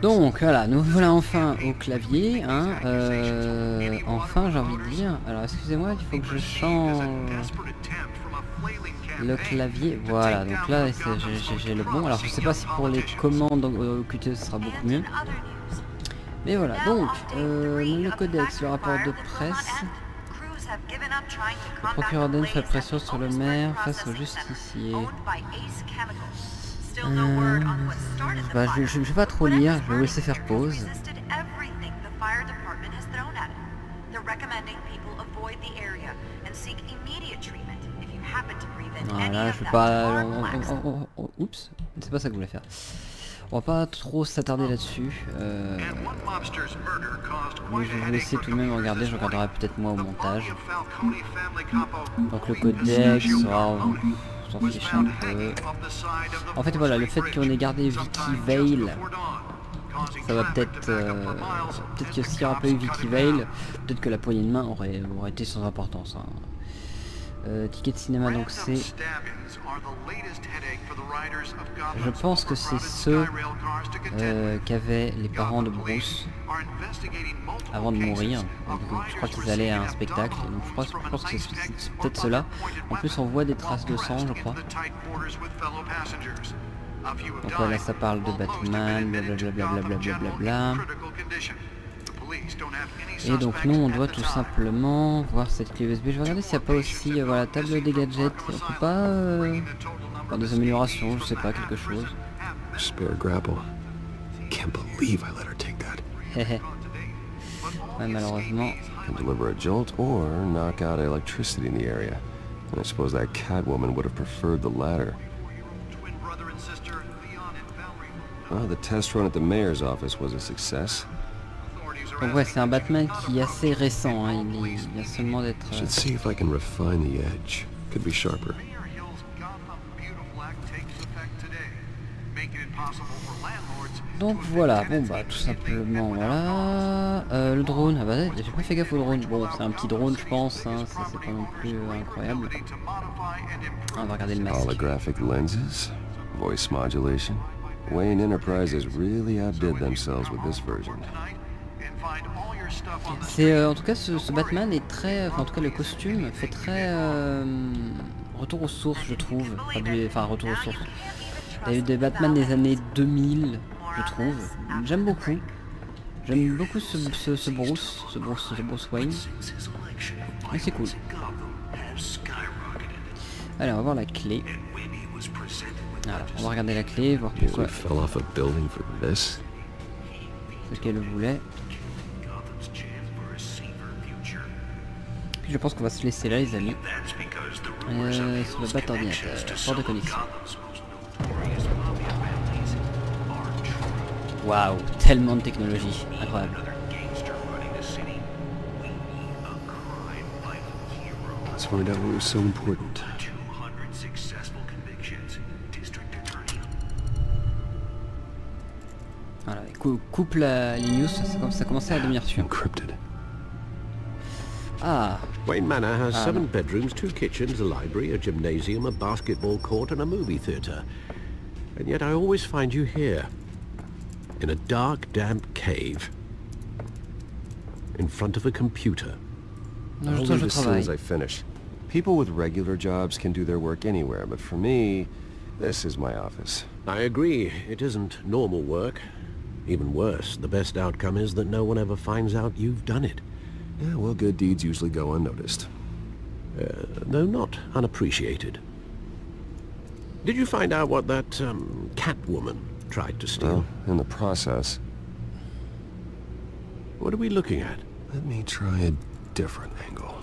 Donc voilà, nous voilà enfin au clavier, hein, enfin j'ai envie de dire. Alors excusez-moi, il faut que je change le clavier. Voilà, donc là j'ai le bon. Alors je sais pas si pour les commandes au QT ce sera beaucoup mieux. Mais voilà, donc le codex, le rapport de presse. Le procureur d'Aisne fait pression sur le maire face au justicier. Bah, je vais pas trop lire, je vais vous laisser faire pause. Voilà, je vais pas... oups, c'est pas ça que je voulais faire. On va pas trop s'attarder là-dessus. Mais je vais vous laisser tout de même regarder, je regarderai peut-être moi au montage. Donc le codex sera... on s'en fiche un peu. En fait voilà, le fait qu'on ait gardé Vicky Vale, ça va peut-être... peut-être que s'il n'y aura pas eu Vicky Vale, peut-être que la poignée de main aurait été sans importance. Hein. Ticket de cinéma, donc c'est... Je pense que c'est ceux qu'avaient les parents de Bruce avant de mourir. Je crois qu'ils allaient à un spectacle, donc je pense que c'est peut-être cela. En plus on voit des traces de sang, je crois. Donc voilà, ça parle de Batman, blablabla. Et donc nous on doit tout simplement voir cette clé USB. Je vais regarder s'il n'y a pas aussi voilà, table des gadgets. On peut pas faire des améliorations, je sais pas, quelque chose. Spare grapple. Can't believe I let her take that. Ouais, malheureusement. Can deliver a jolt or knock out electricity in the area. And I suppose that Catwoman would have preferred the latter. Well, the test run at the mayor's office was a success. Donc ouais, c'est un Batman qui est assez récent, hein. Il vient seulement d'être... Should see if I can refine the edge. Could be sharper. Donc voilà, bon bah tout simplement voilà. Le drone, ah bah j'ai pas fait gaffe au drone. Bon, c'est un petit drone je pense, hein. C'est pas non plus incroyable. On va regarder le masque. Holographic lenses, voice modulation. Wayne Enterprises really outdid themselves with this version. C'est en tout cas ce Batman est très, enfin en tout cas le costume fait très retour aux sources je trouve, enfin retour aux sources. Il y a eu des Batman des années 2000 je trouve, j'aime beaucoup ce Bruce Wayne, et c'est cool. Alors on va voir la clé. Alors, on va regarder la clé, voir pourquoi ce qu'elle voulait. Je pense qu'on va se laisser là les amis. Sur le bas ordinateur, port de connexion. Waouh, tellement de technologie, incroyable. Let's find out what was so important. Voilà, coupe les news, ça commençait à devenir sûr. Encrypted. Ah. Wayne Manor has 7 bedrooms, 2 kitchens, a library, a gymnasium, a basketball court, and a movie theatre. And yet I always find you here, in a dark, damp cave, in front of a computer. Non, I'll je leave as soon as travaille. I finish. People with regular jobs can do their work anywhere, but for me, this is my office. I agree, it isn't normal work. Even worse, the best outcome is that no one ever finds out you've done it. Yeah, well, good deeds usually go unnoticed. Though not unappreciated. Did you find out what that, Catwoman tried to steal? Well, in the process, What are we looking at? let me try a different angle.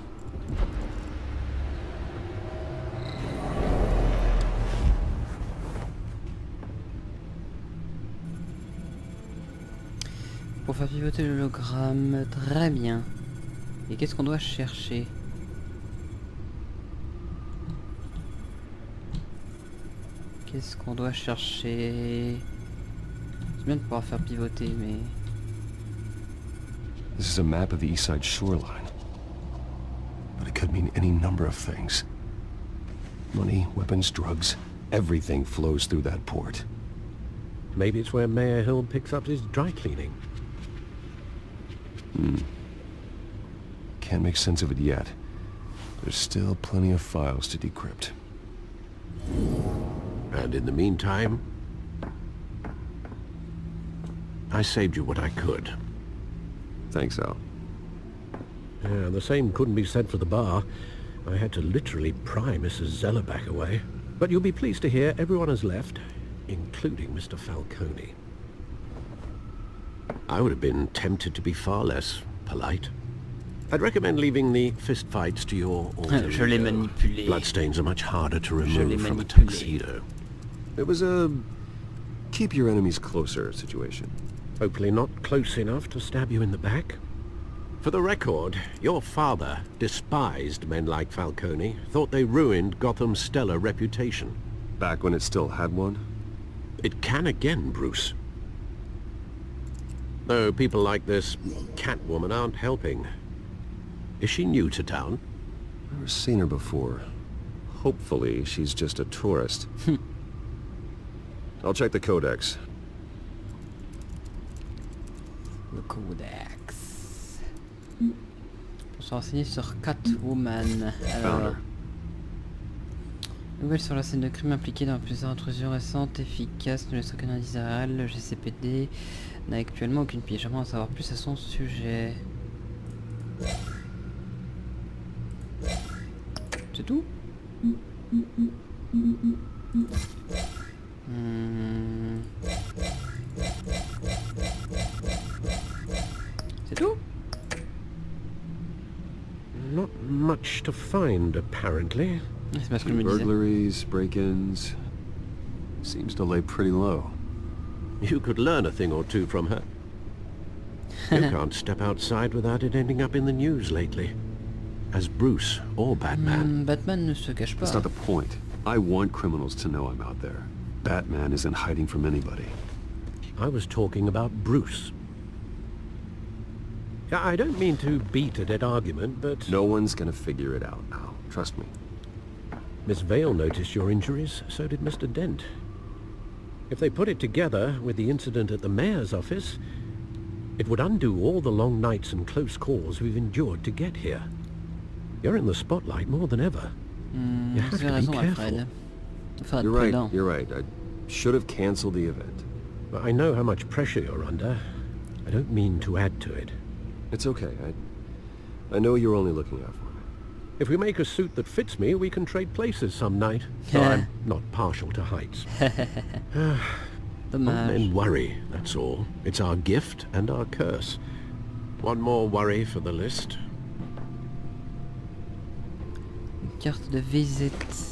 Pour faire pivoter l'hologramme, très bien. Et qu'est-ce qu'on doit chercher? Qu'est-ce qu'on doit chercher? C'est bien de pouvoir faire pivoter, mais... This is a map of the East Side shoreline. But it could mean any number of things. Money, weapons, drugs, everything flows through that port. Maybe it's where Mayor Hill picks up his dry cleaning. Can't make sense of it yet. There's still plenty of files to decrypt. And in the meantime, I saved you what I could. Thanks, Al. Yeah, the same couldn't be said for the bar. I had to literally pry Mrs. Zellerback away. But you'll be pleased to hear everyone has left, including Mr. Falcone. I would have been tempted to be far less polite. I'd recommend leaving the fistfights to your alter Je l'ai ego. manipulé. Bloodstains are much harder to Je l'ai remove from a manipulé. tuxedo. It was a keep your enemies closer situation. Hopefully not close enough to stab you in the back. For the record, your father despised men like Falcone, thought they ruined Gotham's stellar reputation. Back when it still had one? It can again, Bruce. Though people like this Catwoman aren't helping. Is she new to town? Never seen her before. Hopefully she's just a tourist. I'll check the codex. Le codex. Pour se renseigner sur Catwoman. Alors... Nouvelle sur la scène de crime impliquée dans plusieurs intrusions récentes, efficaces, ne laisse aucun indice derrière elle. Le GCPD n'a actuellement aucune piste. J'aimerais en savoir plus à son sujet. C'est tout? C'est tout? Not much to find, apparently. C'est parce que je me disais. Burglaries, break-ins. Seems to lay pretty low. You could learn a thing or two from her. You can't step outside without it ending up in the news lately. As Bruce or Batman. Batman ne se cache pas. That's not the point. I want criminals to know I'm out there. Batman isn't hiding from anybody. I was talking about Bruce. I don't mean to beat a dead argument, but... No one's gonna figure it out now. Trust me. Miss Vale noticed your injuries, so did Mr. Dent. If they put it together with the incident at the mayor's office, it would undo all the long nights and close calls we've endured to get here. You're in the spotlight more than ever. You have to be careful. You're right. I should have canceled the event. I know how much pressure you're under. I don't mean to add to it. It's okay. I know you're only looking out for me. If we make a suit that fits me, we can trade places some night. Though I'm not partial to heights. Men worry, that's all. It's our gift and our curse. One more worry for the list. Une carte de visite.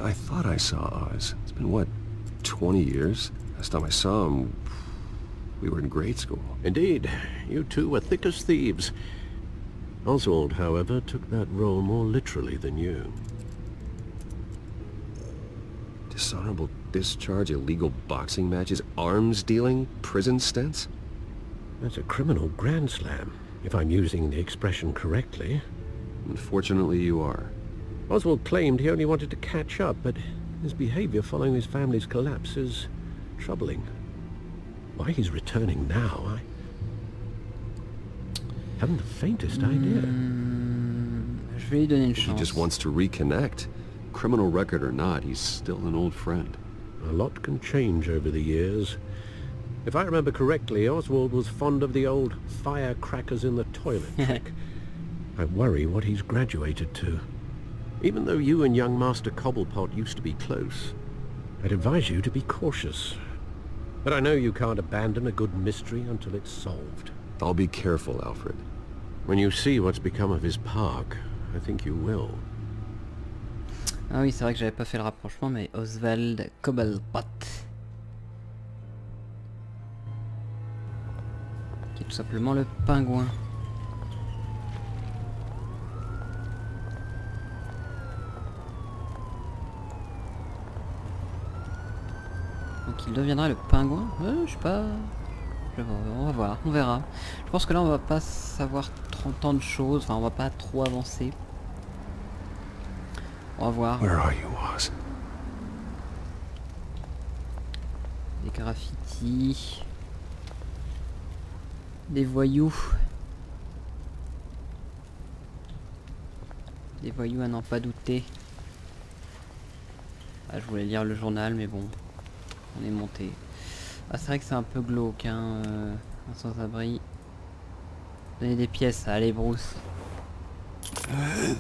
I thought I saw Oz. It's been, what, 20 years? Last time I saw him, we were in grade school. Indeed. You two were thick as thieves. Ozwald, however, took that role more literally than you. Dishonorable discharge, illegal boxing matches, arms dealing, prison stints? That's a criminal grand slam, if I'm using the expression correctly. Unfortunately, you are. Oswald claimed he only wanted to catch up, but his behavior following his family's collapse is troubling. Why he's returning now, I haven't the faintest idea. Je vais lui donner une chance. He just wants to reconnect. Criminal record or not, he's still an old friend. A lot can change over the years. If I remember correctly, Oswald was fond of the old firecrackers in the toilet trick. I worry what he's graduated to. Even though you and young Master Cobblepot used to be close, I'd advise you to be cautious. But I know you can't abandon a good mystery until it's solved. I'll be careful, Alfred. When you see what's become of his park, I think you will. Ah oui, c'est vrai que j'avais pas fait le rapprochement, mais Ozwald, COBBLEPOT. Qui est tout simplement le pingouin. Donc il deviendra le pingouin? Je sais pas... On va voir, on verra. Je pense que là on va pas savoir tant de choses, enfin on va pas trop avancer. On va voir. Where are you, Oz? Des graffitis. Des voyous. Des voyous à n'en pas douter. Ah, je voulais lire le journal, mais bon. On est monté. Ah, c'est vrai que c'est un peu glauque, hein. Un sans-abri. Donnez des pièces. Allez, Bruce.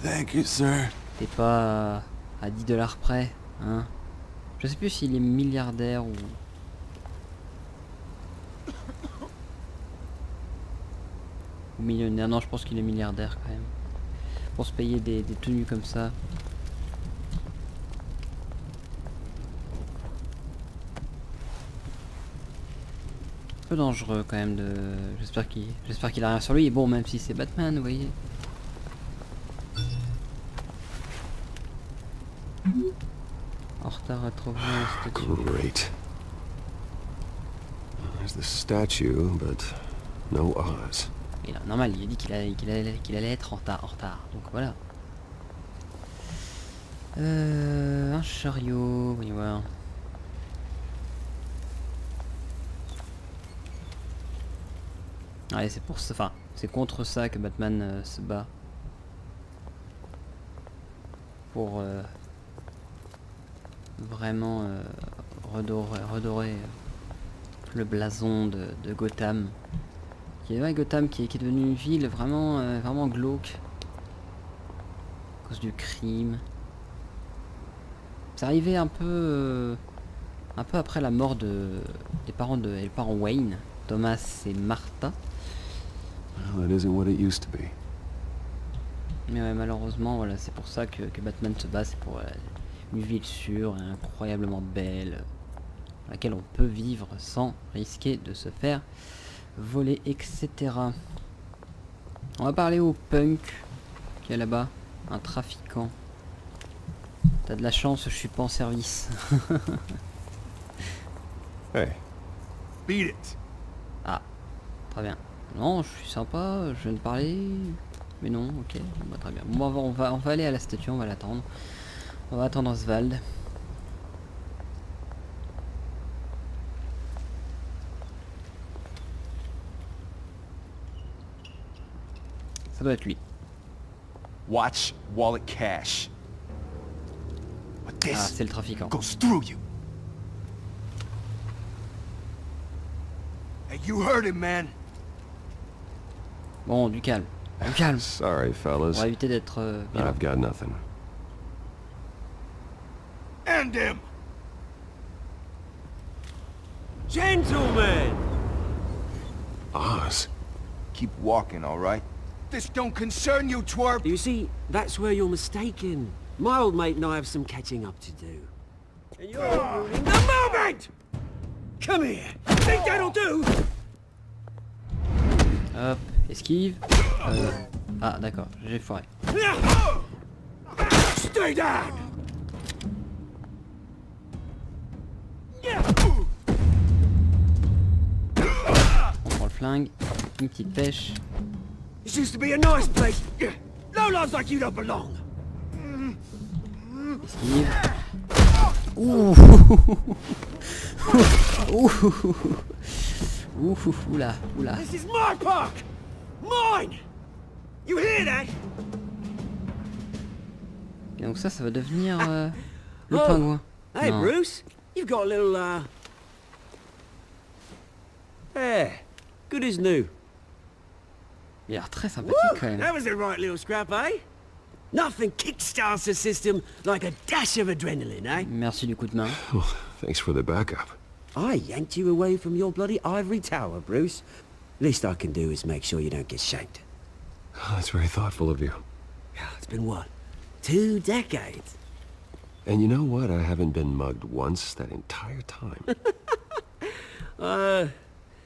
Thank you, sir. T'es pas à 10 $ près, hein. Je sais plus s'il est milliardaire ou... millionnaire. Non, je pense qu'il est milliardaire quand même. Pour se payer des tenues comme ça. Un peu dangereux quand même de... J'espère qu'il a rien sur lui. Bon, même si c'est Batman, vous voyez. En retard à trouver un statut. Great. There's the statue, but no Oz. Et là, normal, il a dit qu'il allait être en retard. Donc voilà. Un chariot, voyons voir. Ouais, c'est pour ça, enfin, c'est contre ça que Batman se bat. Pour vraiment redorer le blason de Gotham. Gotham qui est devenu une ville vraiment, vraiment glauque. À cause du crime. C'est arrivé un peu après la mort des parents Wayne, Thomas et Martha. Well, that isn't what it used to be. Mais ouais, malheureusement, voilà, c'est pour ça que Batman se bat, c'est pour une ville sûre et incroyablement belle, dans laquelle on peut vivre sans risquer de se faire voler, etc. On va parler au punk qui est là-bas, un trafiquant. T'as de la chance, je suis pas en service. Hey. Beat it. Ah, très bien. Non, je suis sympa, je viens de parler. Mais non, ok, bon, bah, très bien. Bon, on va aller à la statue, on va l'attendre. On va attendre Ozwald. Ça doit être lui. Watch wallet cash. But Ah, this c'est le trafiquant. goes through you. Hey, you heard him, man. Bon, du calme. Du calme. Sorry, On fellas. va éviter d'être violent. I've got nothing. End him. Gentlemen! Oz. Keep walking, all right? This don't concern you, twerp. You see, that's where you're mistaken. My old mate and I have some catching up to do. And you're ruining the moment! Come here! Think that'll do? Hop, esquive. Ah, d'accord, j'ai foiré. Stay down! On prend le flingue. Une petite pêche. This used to be a nice place. No lives like you don't belong. Esquive. Ouh. Ouh. Oula. This is my park! Mine! You hear that? Et donc ça va devenir le Oh. pingouin. Hey, Non. Bruce. You've got a little, Yeah, good as new. Il a l'air très sympathique quand même. That was a right little scrap, eh? Nothing kickstarts a system like a dash of adrenaline, eh? Merci du coup de main. Well, thanks for the backup. I yanked you away from your bloody ivory tower, Bruce. Least I can do is make sure you don't get shanked. Oh, that's very thoughtful of you. It's been what? 2 decades? And you know what? I haven't been mugged once that entire time.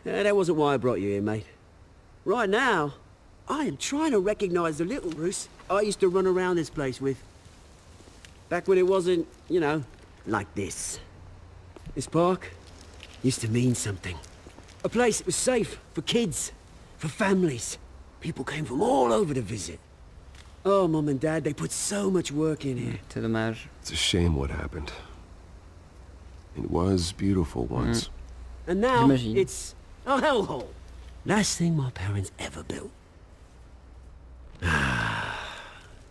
That wasn't why I brought you here, mate. Right now, I am trying to recognize the little Bruce I used to run around this place with. Back when it wasn't, you know, like this. This park used to mean something. A place that was safe for kids, for families. People came from all over to visit. Oh, Mum and Dad, they put so much work in here. C'est dommage. It's a shame what happened. It was beautiful once. And now, J'imagine. it's a hellhole. Last thing my parents ever built.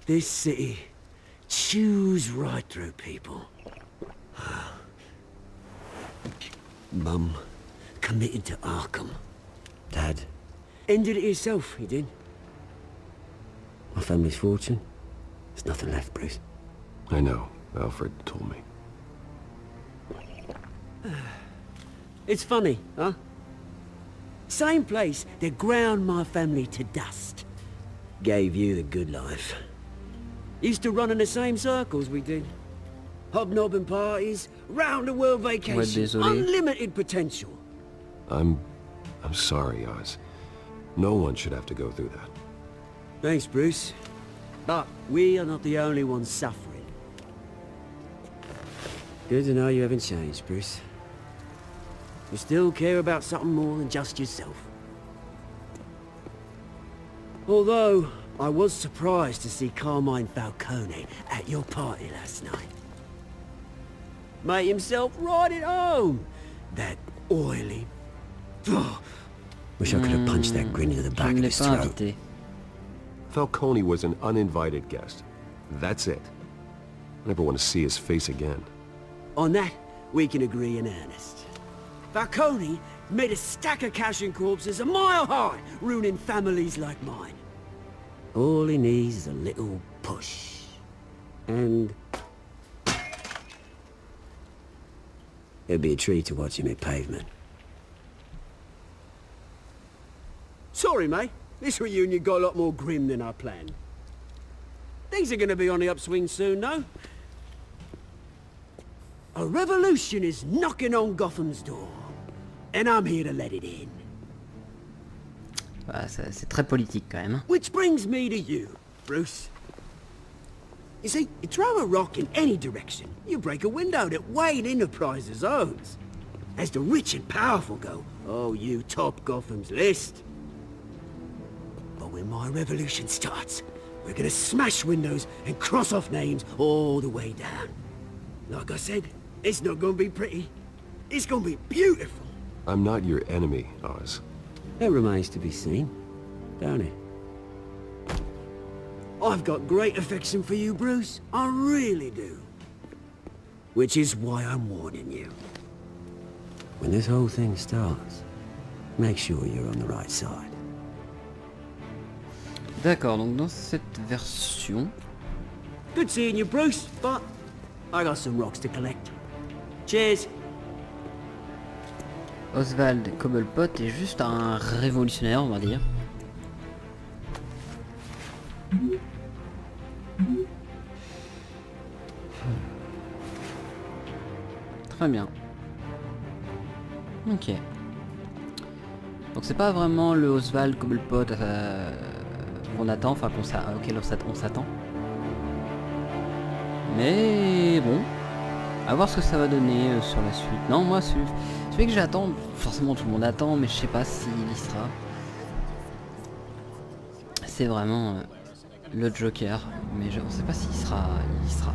This city chews right through people. Mum committed to Arkham. Dad ended it himself, he did. My family's fortune, there's nothing left, Bruce. I know. Alfred told me. It's funny, huh? Same place that ground my family to dust. Gave you the good life. Used to run in the same circles we did. Hobnobbing parties, round-the-world vacations, désolé. unlimited potential. I'm sorry, Oz. No one should have to go through that. Thanks, Bruce. But we are not the only ones suffering. Good to know you haven't changed, Bruce. You still care about something more than just yourself. Although, I was surprised to see Carmine Falcone at your party last night. Made himself right at home. That oily... Wish I could have punched that grin into the Je back ne of l'ai his pas throat. invité. Falcone was an uninvited guest. That's it. I never want to see his face again. On that, we can agree in earnest. Falcone made a stack of cash and corpses a mile high, ruining families like mine. All he needs is a little push. And... it'd be a treat to watch him hit pavement. Sorry, mate. This reunion got a lot more grim than I planned. Things are gonna be on the upswing soon, though. A revolution is knocking on Gotham's door. And I'm here to let it in. Bah, c'est très politique quand même. Which brings me to you, Bruce. You see, you throw a rock in any direction, you break a window that Wayne Enterprises owns. As the rich and powerful go, oh, you top Gotham's list. But when my revolution starts, we're gonna smash windows and cross off names all the way down. Like I said, it's not gonna be pretty. It's gonna be beautiful. I'm not your enemy, Oz. That remains to be seen, don't it? I've got great affection for you, Bruce. I really do. Which is why I'm warning you. When this whole thing starts, make sure you're on the right side. D'accord, donc dans cette version... Good seeing you, Bruce, but I got some rocks to collect. Cheers. Ozwald COBBLEPOT est juste un révolutionnaire, on va dire. Très bien. Ok. Donc c'est pas vraiment le Ozwald COBBLEPOT qu'on attend, enfin auquel on s'attend. Mais bon, à voir ce que ça va donner sur la suite. Non, moi celui que j'attends, forcément tout le monde attend, mais je sais pas s'il y sera. C'est vraiment le Joker, mais on sait pas s'il sera. Il sera.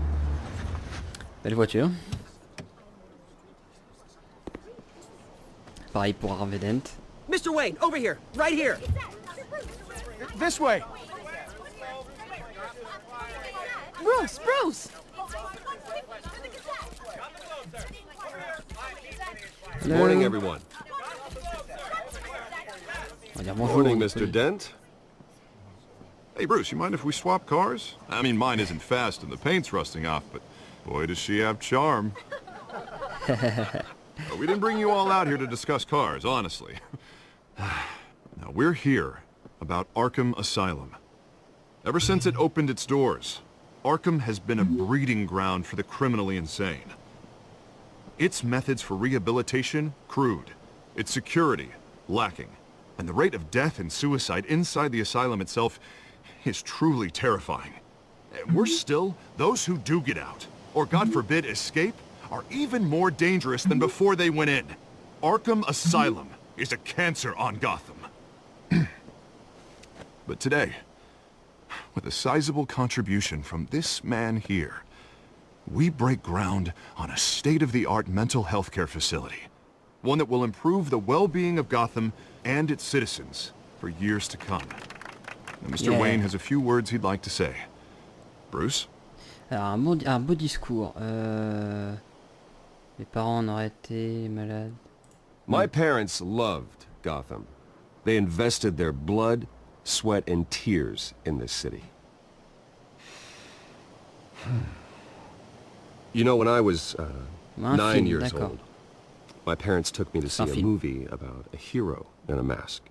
Belle voiture. Pareil pour Harvey Dent. Mr. Wayne, over here, right here. This way. Bruce! Good morning, everyone. On va dire bonjour. Morning, oui. Mr. Dent. Hey, Bruce, you mind if we swap cars? I mean, mine isn't fast and the paint's rusting off, but boy, does she have charm. But we didn't bring you all out here to discuss cars, honestly. Now, we're here about Arkham Asylum. Ever since it opened its doors, Arkham has been a breeding ground for the criminally insane. Its methods for rehabilitation, crude. Its security, lacking. And the rate of death and suicide inside the asylum itself is truly terrifying. And worse still, those who do get out, or God forbid escape, are even more dangerous than before they went in. Arkham Asylum is a cancer on Gotham. But today, with a sizable contribution from this man here, we break ground on a state-of-the-art mental health care facility. One that will improve the well-being of Gotham and its citizens for years to come. Now, Mr. Wayne has a few words he'd like to say. Bruce? Alors, un beau discours. Mes parents auraient été malades. My parents loved Gotham. They invested their blood, sweat, and tears in this city. You know, when I was 9 years old, my parents took me to see a movie about a hero in a mask.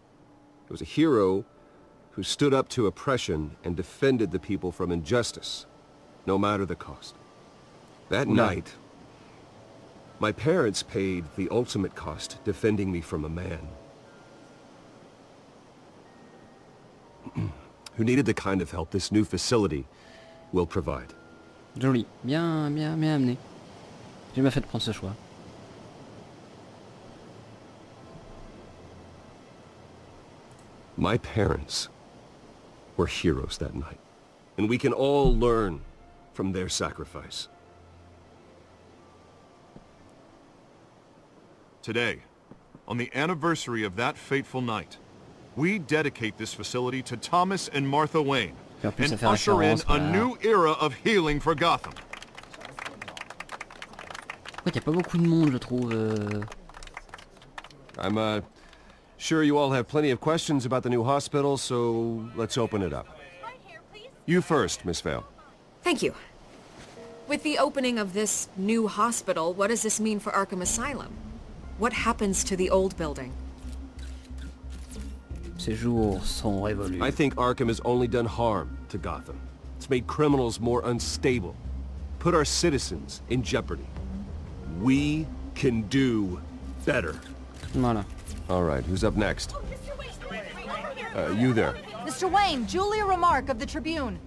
It was a hero who stood up to oppression and defended the people from injustice, no matter the cost. That night, my parents paid the ultimate cost defending me from a man who needed the kind of help this new facility will provide. Joli. Bien amené. J'ai bien fait de prendre ce choix. My parents were heroes that night, and we can all learn from their sacrifice. Today, on the anniversary of that fateful night, we dedicate this facility to Thomas and Martha Wayne and usher in a new era of healing for Gotham. Il n'y a pas beaucoup de monde, je trouve. I'm sure you all have plenty of questions about the new hospital, so let's open it up. You first, Miss Vale. Thank you. With the opening of this new hospital, what does this mean for Arkham Asylum? What happens to the old building? Ces jours sont révolus. I think Arkham has only done harm to Gotham. It's made criminals more unstable, put our citizens in jeopardy. We can do better. Voilà. All right, who's up next? You there. Mr. Wayne, Julia Remark of the Tribune.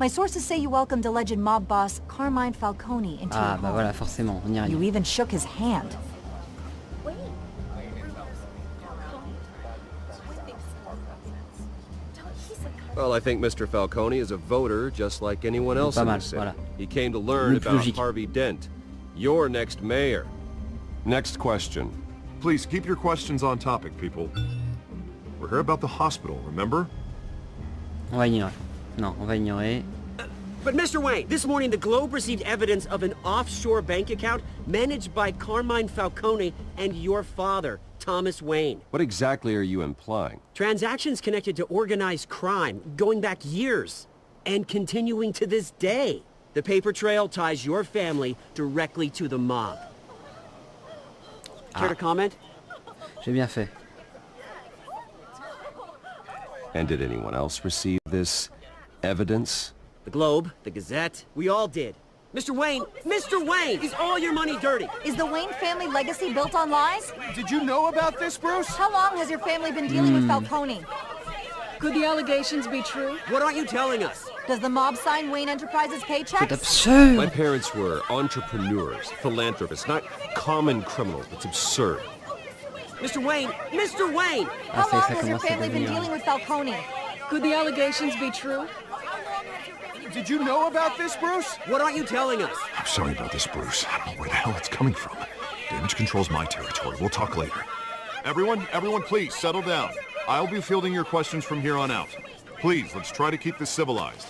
My sources say you welcomed alleged mob boss Carmine Falcone into your home. Bah voilà, forcément, on y arrive. You even shook his hand. Well, I think Mr. Falcone is a voter just like anyone else in the city. Voilà. He came to learn about logique. Harvey Dent, your next mayor. Next question. Please keep your questions on topic, people. We're here about the hospital, remember? On va ignorer. Non, on va ignorer. But Mr. Wayne, this morning the Globe received evidence of an offshore bank account managed by Carmine Falcone and your father, Thomas Wayne. What exactly are you implying? Transactions connected to organized crime, going back years, and continuing to this day. The paper trail ties your family directly to the mob. Care to comment? J'ai bien fait. And did anyone else receive this evidence? The Globe, the Gazette, we all did. Mr. Wayne, is all your money dirty? Is the Wayne family legacy built on lies? Did you know about this, Bruce? How long has your family been dealing with Falcone? Could the allegations be true? What aren't you telling us? Does the mob sign Wayne Enterprises C'est paychecks? absurde. My parents were entrepreneurs, philanthropists, not common criminals. It's absurd. Mr. Wayne! Ah, How ça long ça has your commence à family been devenir... dealing with Falcone? Could the allegations be true? Did you know about this, Bruce? What aren't you telling us? I'm sorry about this, Bruce. I don't know where the hell it's coming from. Damage control's my territory. We'll talk later. Everyone, please, settle down. I'll be fielding your questions from here on out. Please, let's try to keep this civilized.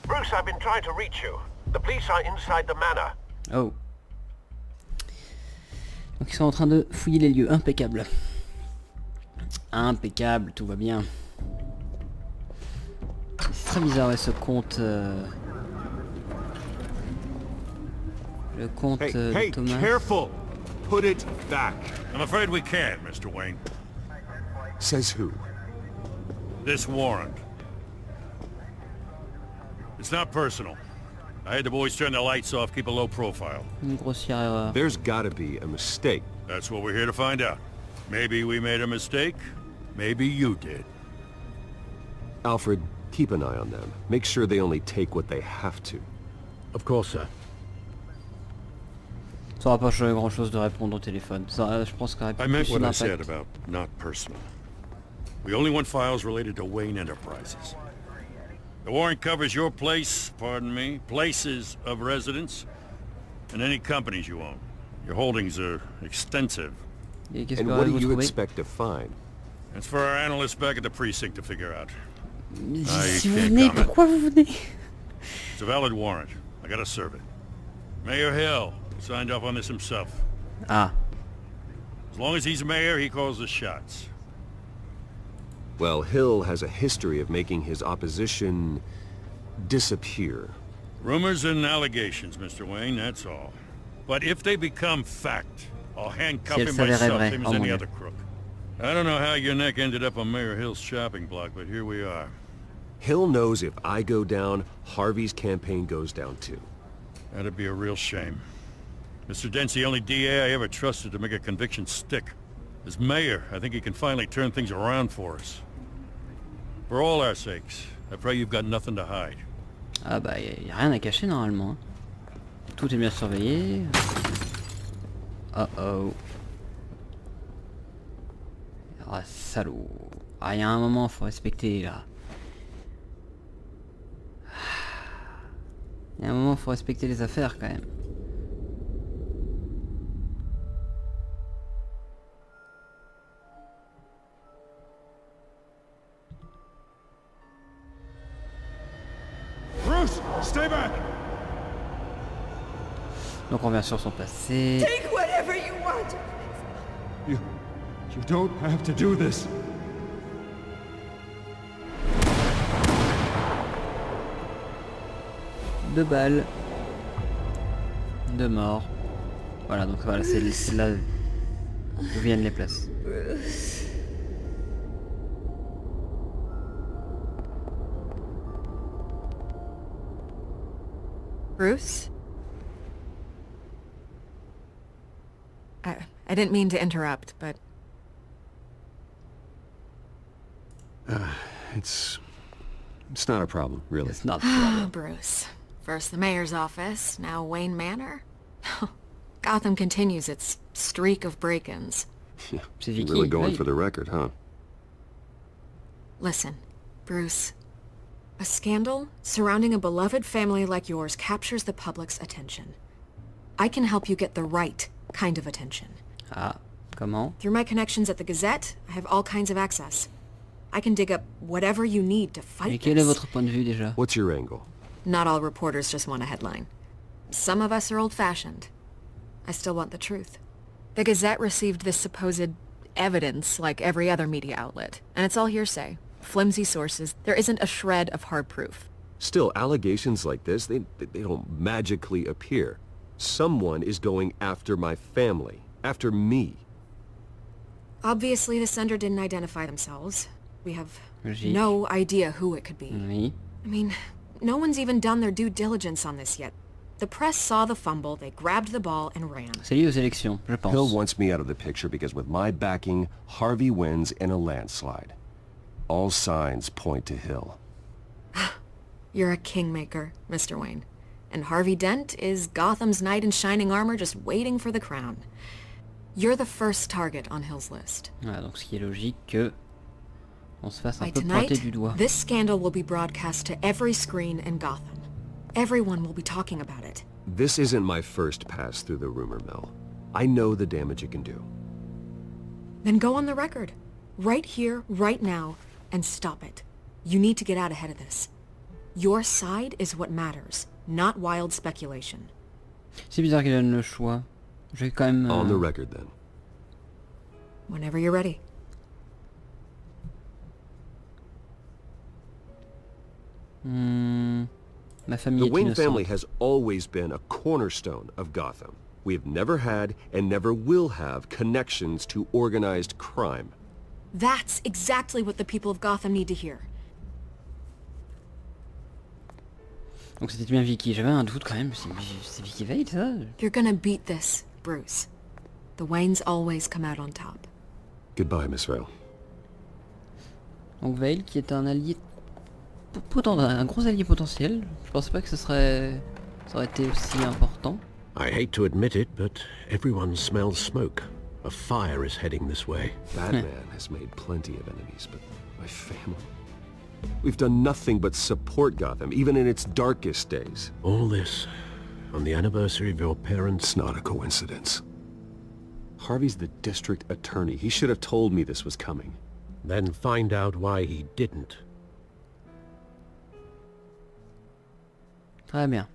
Bruce, I've been trying to reach you. The police are inside the manor. Oh. Donc ils sont en train de fouiller les lieux. Impeccable. Impeccable, tout va bien. C'est très bizarre, ouais, ce compte... Le compte Hey, Thomas. careful! Put it back. I'm afraid we can't, Mr. Wayne. Says who? This warrant. It's not personal. I had the boys turn the lights off, keep a low profile. Une grossière erreur. There's gotta be a mistake. That's what we're here to find out. Maybe we made a mistake. Maybe you did. Alfred, keep an eye on them. Make sure they only take what they have to. Of course, sir. Ça aura pas changé grand chose de répondre au téléphone. Ça, je pense qu'il y aurait I meant plus what I d'impact. said about not personal. We only want files related to Wayne Enterprises. The warrant covers your place, pardon me, places of residence, and any companies you own. Your holdings are extensive. And what do you expect to find? It's for our analysts back at the precinct to figure out. Si vous venez, pourquoi vous venez? It's a valid warrant. I gotta serve it. Mayor Hill signed off on this himself. Ah. As long as he's mayor, he calls the shots. Well, Hill has a history of making his opposition disappear. Rumors and allegations, Mr. Wayne, that's all. But if they become fact, I'll handcuff him myself, same as any other crook. I don't know how your neck ended up on Mayor Hill's shopping block, but here we are. Hill knows if I go down, Harvey's campaign goes down too. That'd be a real shame. Mr. Dent's the only DA I ever trusted to make a conviction stick. As mayor, I think he can finally turn things around for us. For all our sakes, I pray you've got nothing to hide. Ah bah y a rien à cacher normalement. Tout est bien surveillé. Oh. Ah salaud. Ah y a un moment faut respecter là. Y a un moment faut respecter les affaires quand même. Bruce, stay back. Donc on revient sur son passé. Take whatever you want. You don't have to do this. Deux balles. Deux morts. Voilà, donc voilà, c'est là d'où viennent les places. Bruce? I didn't mean to interrupt, but... It's not a problem, really. It's not a problem. Bruce. First the mayor's office, now Wayne Manor. Gotham continues its streak of break-ins. Yeah, really going for the record, huh? Listen, Bruce. A scandal surrounding a beloved family like yours captures the public's attention. I can help you get the right kind of attention. Ah, comment? Through my connections at the Gazette, I have all kinds of access. I can dig up whatever you need to fight Et quel est votre point de vue déjà? What's your angle? Not all reporters just want a headline. Some of us are old-fashioned. I still want the truth. The Gazette received this supposed evidence like every other media outlet, and it's all hearsay. Flimsy sources. There isn't a shred of hard proof. Still, allegations like this, they don't magically appear. Someone is going after my family, after me. Obviously, the sender didn't identify themselves. We have Logique. no idea who it could be. Oui. I mean, no one's even done their due diligence on this yet. The press saw the fumble, they grabbed the ball and ran. C'est lié aux élections, je pense. Hill wants me out of the picture because with my backing, Harvey wins in a landslide. All signs point to Hill. You're a kingmaker, Mr. Wayne. And Harvey Dent is Gotham's knight in shining armor just waiting for the crown. You're the first target on Hill's list. Voilà, donc ce qui est logique que on se fasse un By peu tonight, pointer du doigt. this scandal will be broadcast to every screen in Gotham. Everyone will be talking about it. This isn't my first pass through the rumor mill. I know the damage it can do. Then go on the record. Right here, right now, and stop it. You need to get out ahead of this. Your side is what matters, not wild speculation. C'est bizarre qu'il donne le choix. Je vais quand même... On the record, then. Whenever you're ready. Ma famille The est Wayne innocente. family has always been a cornerstone of Gotham. We have never had and never will have connections to organized crime. That's exactly what the people of Gotham need to hear. Donc c'était bien Vicky. J'avais un doute quand même. C'est Vicky Vale, ça? You're gonna beat this, Bruce. The Waynes always come out on top. Goodbye, Miss Vale. Donc Vale qui est un allié... un gros allié potentiel. Je pensais pas que ça aurait été aussi important. I hate to admit it, but everyone smells smoke. A fire is heading this way. Batman has made plenty of enemies, but my family... We've done nothing but support Gotham, even in its darkest days. All this on the anniversary of your parents'... It's not a coincidence. Harvey's the district attorney. He should have told me this was coming. Then find out why he didn't. Très bien.